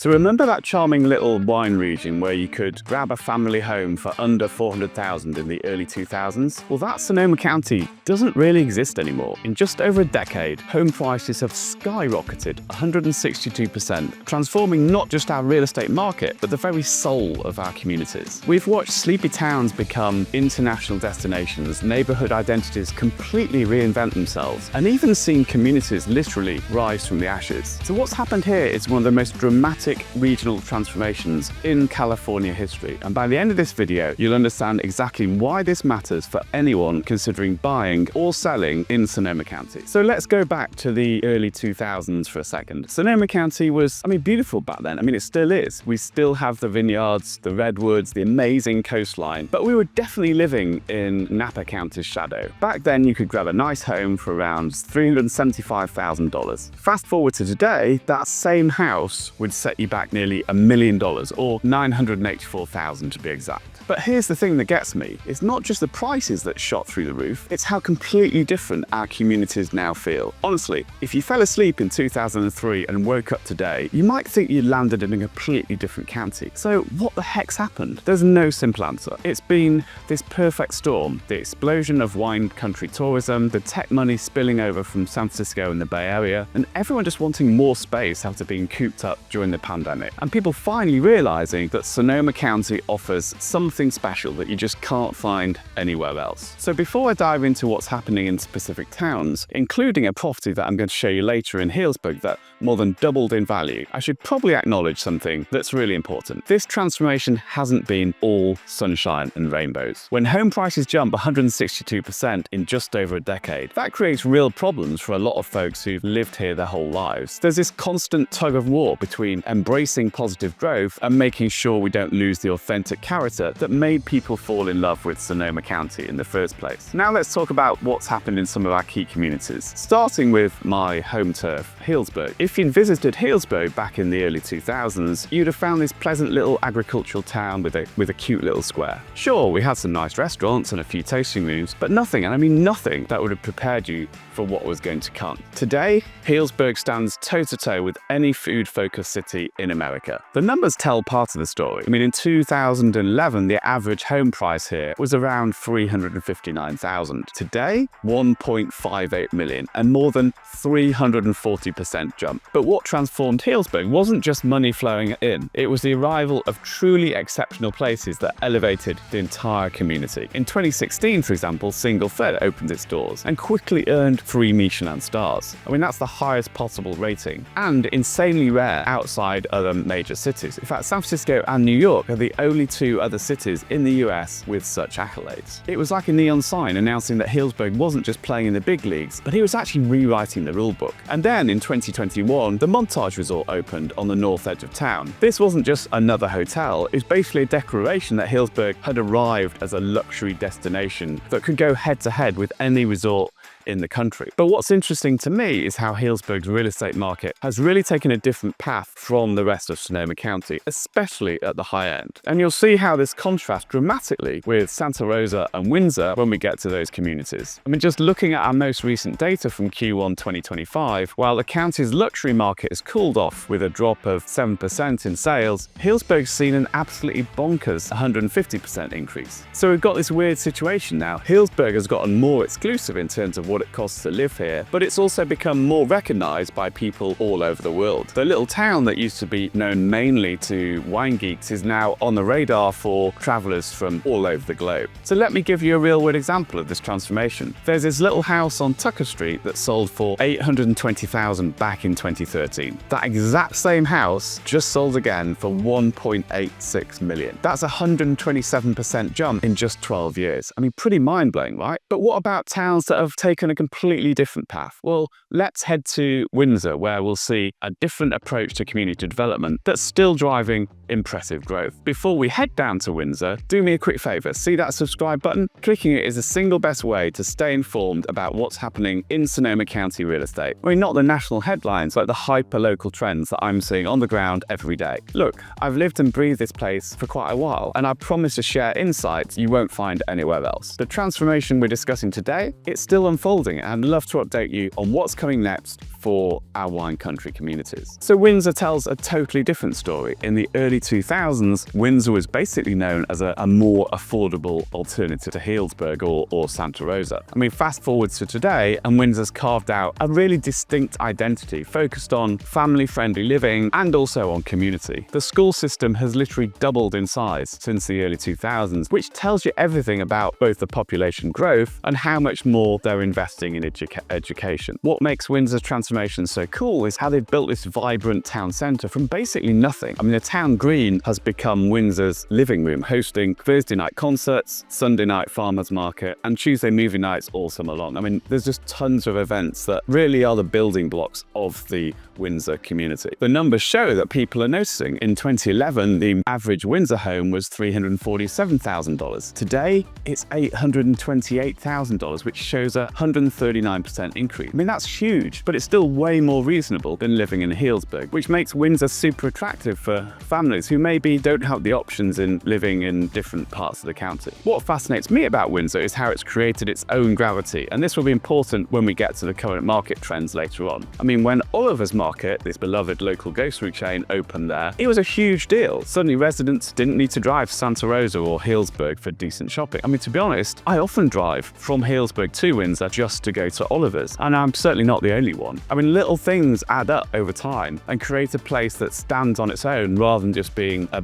So remember that charming little wine region where you could grab a family home for under $400,000 in the early 2000s? Well, that Sonoma County doesn't really exist anymore. In just over a decade, home prices have skyrocketed 162%, transforming not just our real estate market, but the very soul of our communities. We've watched sleepy towns become international destinations, neighborhood identities completely reinvent themselves, and even seen communities literally rise from the ashes. So what's happened here is one of the most dramatic regional transformations in California history. And by the end of this video, you'll understand exactly why this matters for anyone considering buying or selling in Sonoma County. So let's go back to the early 2000s for a second. Sonoma County was, beautiful back then. It still is. We still have the vineyards, the redwoods, the amazing coastline, but we were definitely living in Napa County's shadow. Back then, you could grab a nice home for around $375,000. Fast forward to today, that same house would set you back nearly $1 million, or $984,000 to be exact. But here's the thing that gets me. It's not just the prices that shot through the roof, it's how completely different our communities now feel. Honestly, if you fell asleep in 2003 and woke up today, you might think you landed in a completely different county. So what the heck's happened? There's no simple answer. It's been this perfect storm, the explosion of wine country tourism, the tech money spilling over from San Francisco and the Bay Area, and everyone just wanting more space after being cooped up during the pandemic. And people finally realizing that Sonoma County offers something special that you just can't find anywhere else. So before I dive into what's happening in specific towns, including a property that I'm going to show you later in Healdsburg that more than doubled in value, I should probably acknowledge something that's really important. This transformation hasn't been all sunshine and rainbows. When home prices jump 162% in just over a decade, that creates real problems for a lot of folks who've lived here their whole lives. There's this constant tug of war between embracing positive growth and making sure we don't lose the authentic character that made people fall in love with Sonoma County in the first place. Now let's talk about what's happened in some of our key communities, starting with my home turf, Healdsburg. If you'd visited Healdsburg back in the early 2000s, you'd have found this pleasant little agricultural town with a cute little square. Sure, we had some nice restaurants and a few tasting rooms, but nothing, and I mean nothing, that would have prepared you for what was going to come. Today, Healdsburg stands toe-to-toe with any food-focused city in America. The numbers tell part of the story. In 2011, the average home price here was around $359,000. Today, $1.58 million, and more than 340% jump. But what transformed Healdsburg wasn't just money flowing in, it was the arrival of truly exceptional places that elevated the entire community. In 2016, for example, Single Thread opened its doors and quickly earned 3 Michelin stars. That's the highest possible rating, and insanely rare outside other major cities. In fact, San Francisco and New York are the only two other cities in the US with such accolades. It was like a neon sign announcing that Healdsburg wasn't just playing in the big leagues, but he was actually rewriting the rulebook. And then in 2021, the Montage Resort opened on the north edge of town. This wasn't just another hotel, it was basically a declaration that Healdsburg had arrived as a luxury destination that could go head to head with any resort in the country. But what's interesting to me is how Healdsburg's real estate market has really taken a different path from the rest of Sonoma County, especially at the high end. And you'll see how this contrasts dramatically with Santa Rosa and Windsor when we get to those communities. Just looking at our most recent data from Q1 2025, while the county's luxury market has cooled off with a drop of 7% in sales, Healdsburg's seen an absolutely bonkers 150% increase. So we've got this weird situation now. Healdsburg has gotten more exclusive in terms of what it costs to live here, but it's also become more recognized by people all over the world. The little town that used to be known mainly to wine geeks is now on the radar for travelers from all over the globe. So let me give you a real-world example of this transformation. There's this little house on Tucker Street that sold for $820,000 back in 2013. That exact same house just sold again for $1.86 million. That's a 127% jump in just 12 years. Pretty mind-blowing, right? But what about towns that have taken a completely different path? Well, let's head to Windsor, where we'll see a different approach to community development that's still driving impressive growth. Before we head down to Windsor, do me a quick favor, see that subscribe button? Clicking it is the single best way to stay informed about what's happening in Sonoma County real estate. Not the national headlines, like the hyper-local trends that I'm seeing on the ground every day. Look, I've lived and breathed this place for quite a while, and I promise to share insights you won't find anywhere else. The transformation we're discussing today, it's still unfolding unfolding, and I'd love to update you on what's coming next for our wine country communities. So Windsor tells a totally different story. In the early 2000s, Windsor was basically known as a more affordable alternative to Healdsburg or Santa Rosa. I mean, fast forward to today, and Windsor's carved out a really distinct identity focused on family-friendly living and also on community. The school system has literally doubled in size since the early 2000s, which tells you everything about both the population growth and how much more they're investing in education. What makes Windsor's transformation so cool is how they've built this vibrant town centre from basically nothing. I mean, the town green has become Windsor's living room, hosting Thursday night concerts, Sunday night farmers market, and Tuesday movie nights all summer long. I mean, there's just tons of events that really are the building blocks of the Windsor community. The numbers show that people are noticing. In 2011, the average Windsor home was $347,000. Today, it's $828,000, which shows a 139% increase. I mean, that's huge, but it's still way more reasonable than living in Healdsburg, which makes Windsor super attractive for families who maybe don't have the options in living in different parts of the county. What fascinates me about Windsor is how it's created its own gravity, and this will be important when we get to the current market trends later on. I mean, when Oliver's Market, this beloved local grocery chain, opened there, it was a huge deal. Suddenly residents didn't need to drive Santa Rosa or Healdsburg for decent shopping. I mean, to be honest, I often drive from Healdsburg to Windsor just to go to Oliver's, and I'm certainly not the only one. I mean, little things add up over time and create a place that stands on its own rather than just being a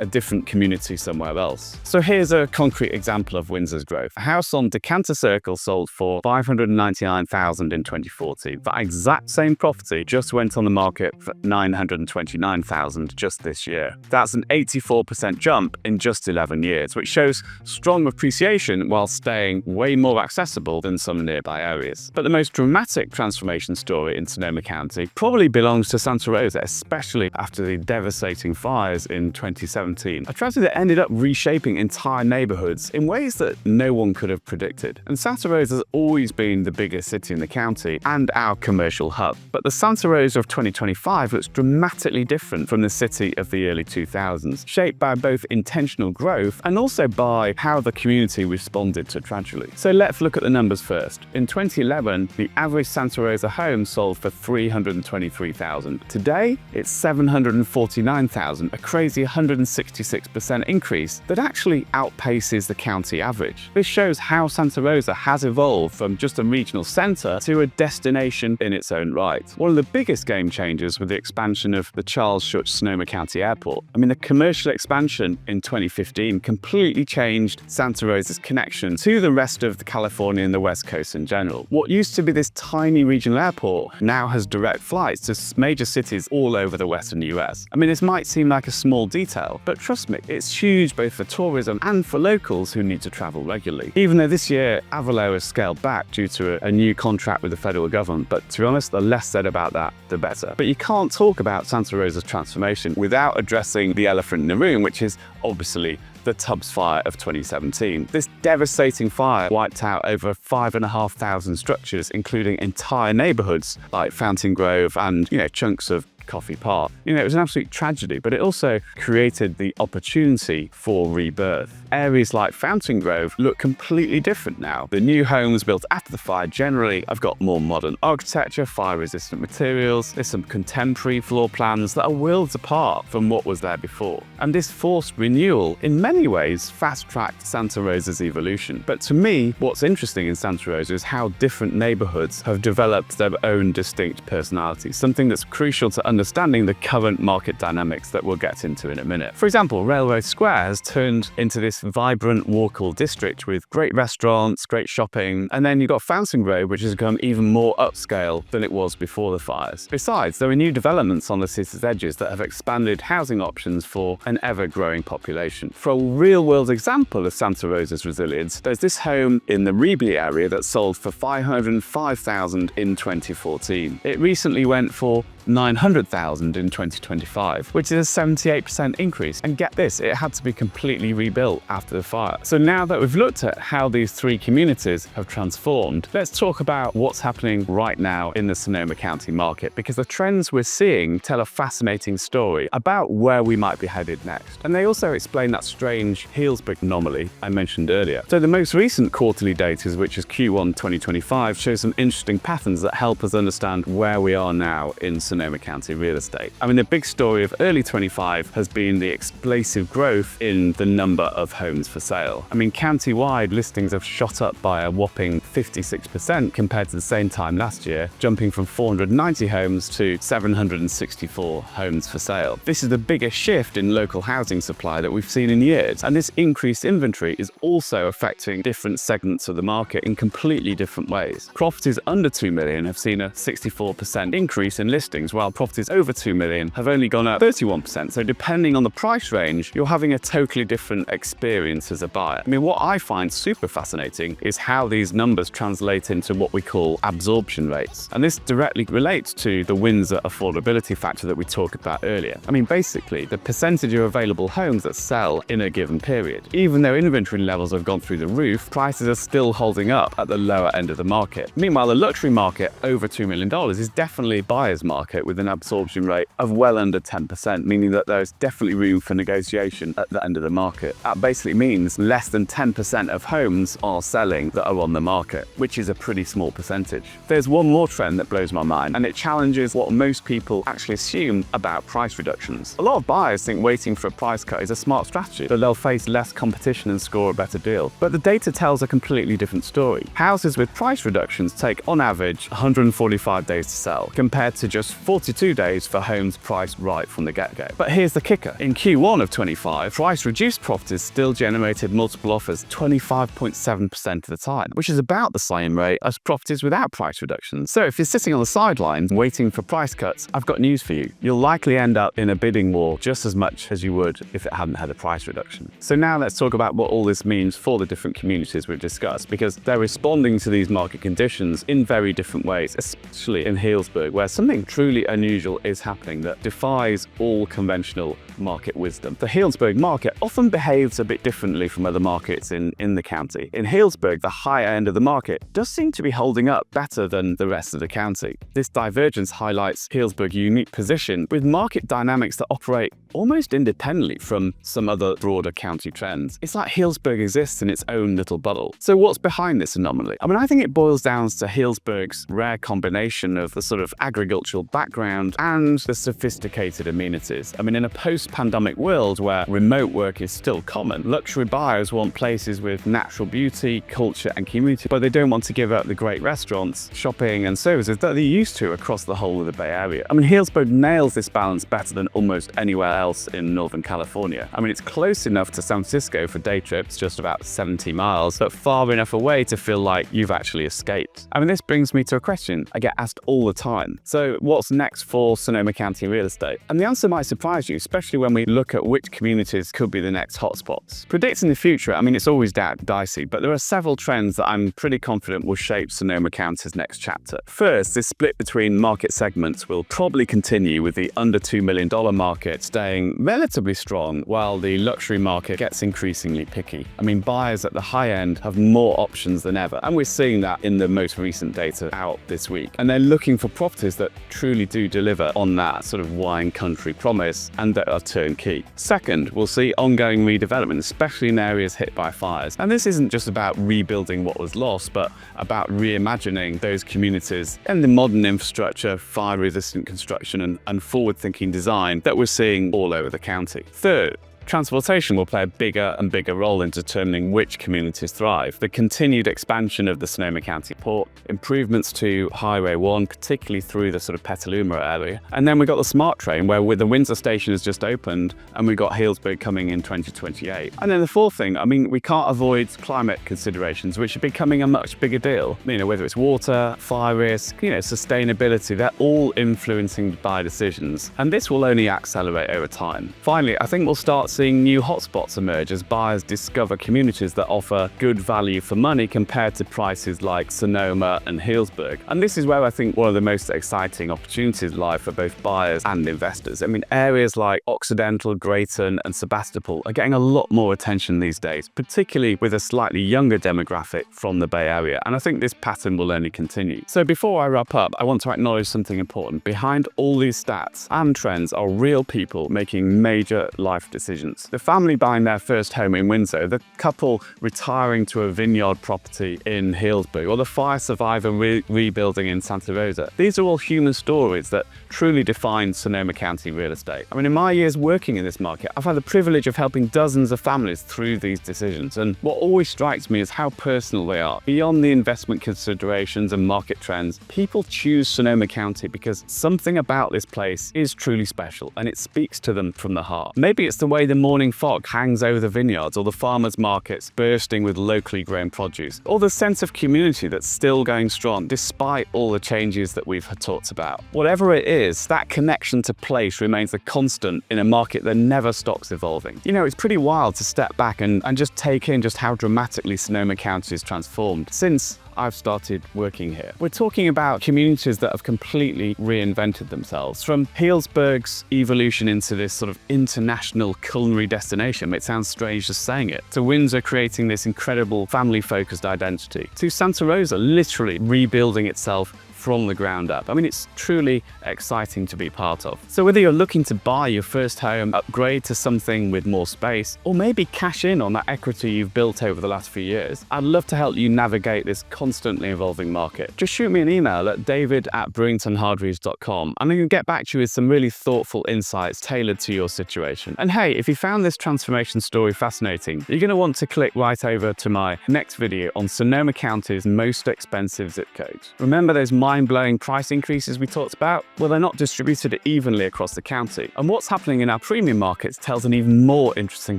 different community somewhere else. So here's a concrete example of Windsor's growth. A house on Decanter Circle sold for $599,000 in 2014. That exact same property just went on the market for $929,000 just this year. That's an 84% jump in just 11 years, which shows strong appreciation while staying way more accessible than some nearby areas. But the most dramatic transformation story in Sonoma County probably belongs to Santa Rosa, especially after the devastating fires in 2017. A tragedy that ended up reshaping entire neighborhoods in ways that no one could have predicted. And Santa Rosa has always been the biggest city in the county and our commercial hub. But the Santa Rosa of 2025 looks dramatically different from the city of the early 2000s, shaped by both intentional growth and also by how the community responded to tragedy. So let's look at the numbers first. In 2011, the average Santa Rosa home sold for $323,000. Today, it's $749,000, a crazy 166% increase that actually outpaces the county average. This shows how Santa Rosa has evolved from just a regional center to a destination in its own right. One of the biggest game changers was the expansion of the Charles Schutz Sonoma County Airport. I mean, the commercial expansion in 2015 completely changed Santa Rosa's connection to the rest of California and the West Coast in general. What used to be this tiny regional airport now has direct flights to major cities all over the western US. I mean, this might seem like a small detail, but trust me, it's huge both for tourism and for locals who need to travel regularly. Even though this year Avalo has scaled back due to a new contract with the federal government, but to be honest, the less said about that, the better. But you can't talk about Santa Rosa's transformation without addressing the elephant in the room, which is obviously the Tubbs fire of 2017. This devastating fire wiped out over 5,500 structures, including entire neighborhoods like Fountain Grove and, chunks of Coffee Park. It was an absolute tragedy, but it also created the opportunity for rebirth. Areas like Fountain Grove look completely different now. The new homes built after the fire generally have got more modern architecture, fire-resistant materials. There's some contemporary floor plans that are worlds apart from what was there before. And this forced renewal, in many ways, fast-tracked Santa Rosa's evolution. But to me, what's interesting in Santa Rosa is how different neighborhoods have developed their own distinct personalities, something that's crucial to understanding the current market dynamics that we'll get into in a minute. For example, Railroad Square has turned into this vibrant walkable district with great restaurants, great shopping, and then you've got Fountain Grove, which has become even more upscale than it was before the fires. Besides, there are new developments on the city's edges that have expanded housing options for an ever-growing population. For a real-world example of Santa Rosa's resilience, there's this home in the Reebly area that sold for $505,000 in 2014. It recently went for 900,000 in 2025, which is a 78% increase. And get this, it had to be completely rebuilt after the fire. So now that we've looked at how these three communities have transformed, let's talk about what's happening right now in the Sonoma County market, because the trends we're seeing tell a fascinating story about where we might be headed next. And they also explain that strange Healdsburg anomaly I mentioned earlier. So the most recent quarterly data, which is Q1 2025, shows some interesting patterns that help us understand where we are now in Sonoma County real estate. I mean, the big story of early 25 has been the explosive growth in the number of homes for sale. I mean, county-wide listings have shot up by a whopping 56% compared to the same time last year, jumping from 490 homes to 764 homes for sale. This is the biggest shift in local housing supply that we've seen in years, and this increased inventory is also affecting different segments of the market in completely different ways. Properties under 2 million have seen a 64% increase in listings, while properties over 2 million have only gone up 31%. So depending on the price range, you're having a totally different experience as a buyer. I mean, what I find super fascinating is how these numbers translate into what we call absorption rates. And this directly relates to the Windsor affordability factor that we talked about earlier. I mean, basically, the percentage of available homes that sell in a given period. Even though inventory levels have gone through the roof, prices are still holding up at the lower end of the market. Meanwhile, the luxury market over $2 million is definitely a buyer's market with an absorption rate of well under 10%, meaning that there's definitely room for negotiation at the end of the market. That basically means less than 10% of homes are selling that are on the market, which is a pretty small percentage. There's one more trend that blows my mind, and it challenges what most people actually assume about price reductions. A lot of buyers think waiting for a price cut is a smart strategy, that they'll face less competition and score a better deal. But the data tells a completely different story. Houses with price reductions take, on average, 145 days to sell, compared to just 42 days for homes priced right from the get-go. But here's the kicker. In Q1 of 25, price-reduced properties still generated multiple offers 25.7% of the time, which is about the same rate as properties without price reductions. So if you're sitting on the sidelines waiting for price cuts, I've got news for you. You'll likely end up in a bidding war just as much as you would if it hadn't had a price reduction. So now let's talk about what all this means for the different communities we've discussed, because they're responding to these market conditions in very different ways, especially in Healdsburg, where something truly unusual is happening that defies all conventional market wisdom. The Healdsburg market often behaves a bit differently from other markets in the county. In Healdsburg, the higher end of the market does seem to be holding up better than the rest of the county. This divergence highlights Healdsburg's unique position with market dynamics that operate almost independently from some other broader county trends. It's like Healdsburg exists in its own little bubble. So what's behind this anomaly? I mean, I think it boils down to Healdsburg's rare combination of the sort of agricultural background and the sophisticated amenities. I mean, in a post-pandemic world where remote work is still common, luxury buyers want places with natural beauty, culture, and community, but they don't want to give up the great restaurants, shopping, and services that they're used to across the whole of the Bay Area. I mean, Healdsburg nails this balance better than almost anywhere else in Northern California. I mean, it's close enough to San Francisco for day trips, just about 70 miles, but far enough away to feel like you've actually escaped. I mean, this brings me to a question I get asked all the time. So what's next for Sonoma County real estate? And the answer might surprise you, especially when we look at which communities could be the next hotspots. Predicting the future, I mean, it's always dicey, but there are several trends that I'm pretty confident will shape Sonoma County's next chapter. First, this split between market segments will probably continue, with the under $2 million market staying relatively strong, while the luxury market gets increasingly picky. I mean, buyers at the high end have more options than ever, and we're seeing that in the most recent data out this week. And they're looking for properties that truly do deliver on that sort of wine country promise and that are turnkey. Second, we'll see ongoing redevelopment, especially in areas hit by fires. And this isn't just about rebuilding what was lost, but about reimagining those communities and the modern infrastructure, fire-resistant construction, and forward-thinking design that we're seeing all over the county. Third, transportation will play a bigger and bigger role in determining which communities thrive. The continued expansion of the Sonoma County Port, improvements to Highway 1, particularly through the sort of Petaluma area. And then we got the SMART train, where the Windsor station has just opened, and we got Healdsburg coming in 2028. And then the fourth thing, I mean, we can't avoid climate considerations, which are becoming a much bigger deal. You know, whether it's water, fire risk, sustainability, they're all influencing buyer decisions. And this will only accelerate over time. Finally, I think we'll start seeing new hotspots emerge as buyers discover communities that offer good value for money compared to prices like Sonoma and Healdsburg. And this is where I think one of the most exciting opportunities lie for both buyers and investors. I mean, areas like Occidental, Grayton and Sebastopol are getting a lot more attention these days, particularly with a slightly younger demographic from the Bay Area. And I think this pattern will only continue. So before I wrap up, I want to acknowledge something important. Behind all these stats and trends are real people making major life decisions. The family buying their first home in Windsor, the couple retiring to a vineyard property in Healdsburg, or the fire survivor rebuilding in Santa Rosa. These are all human stories that truly define Sonoma County real estate. I mean, in my years working in this market, I've had the privilege of helping dozens of families through these decisions. And what always strikes me is how personal they are. Beyond the investment considerations and market trends, people choose Sonoma County because something about this place is truly special and it speaks to them from the heart. Maybe it's the way the morning fog hangs over the vineyards, or the farmers markets bursting with locally grown produce, or the sense of community that's still going strong despite all the changes that we've talked about. Whatever it is, that connection to place remains a constant in a market that never stops evolving. You know, it's pretty wild to step back and just take in just how dramatically Sonoma County has transformed since I've started working here. We're talking about communities that have completely reinvented themselves. From Healdsburg's evolution into this sort of international culinary destination, it sounds strange just saying it, to Windsor creating this incredible family-focused identity, to Santa Rosa literally rebuilding itself from the ground up. I mean, it's truly exciting to be part of. So whether you're looking to buy your first home, upgrade to something with more space, or maybe cash in on that equity you've built over the last few years, I'd love to help you navigate this constantly evolving market. Just shoot me an email at david@BruingtonHargreaves.com and I can get back to you with some really thoughtful insights tailored to your situation. And hey, if you found this transformation story fascinating, you're going to want to click right over to my next video on Sonoma County's most expensive zip codes. Remember those mind-blowing price increases we talked about? Well, they're not distributed evenly across the county. And what's happening in our premium markets tells an even more interesting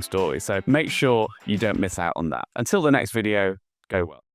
story. So make sure you don't miss out on that. Until the next video, go well.